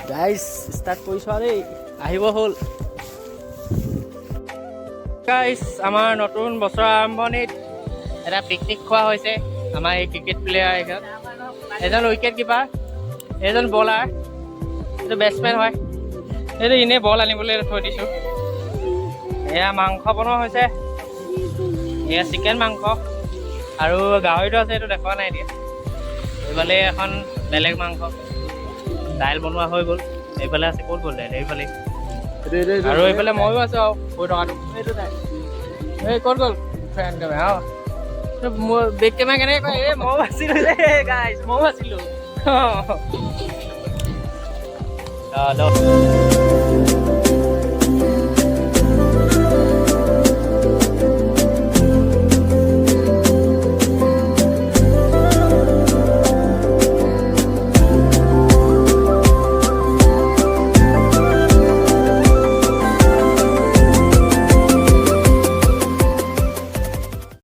guys start কৰিছোঁ আৰু দেই আহিব হ'ল গাইজ আমাৰ নতুন বছৰৰ আৰম্ভণিত এটা পিকনিক খোৱা হৈছে আমাৰ এই ক্ৰিকেট প্লেয়াৰ এজন উইকেট কিপাৰ এজন বলাৰ এইটো বেটছমেন হয় এইটো এনেই বল আনিবলৈ থৈ দিছোঁ এয়া মাংস বনোৱা হৈছে এয়া চিকেন মাংস আৰু গাহৰিটো আছে এইটো দেখুওৱা নাই এতিয়া এইফালে এখন বেলেগ মাংস দাইল বনোৱা হৈ গ'ল এইফালে আছে ক'ত গ'ল দাইল এইফালে আৰু এইফালে ময়ো আছোঁ আৰু কৈ টকাটো এইটো নাই এই ক'ত গ'ল ফ্ৰেণ্ড কেমেৰা মোৰ বেক কেমেৰা কেনেকৈ কয় এই ময়ো আছিলোঁ যে গাইজ ময়ো আছিলোঁ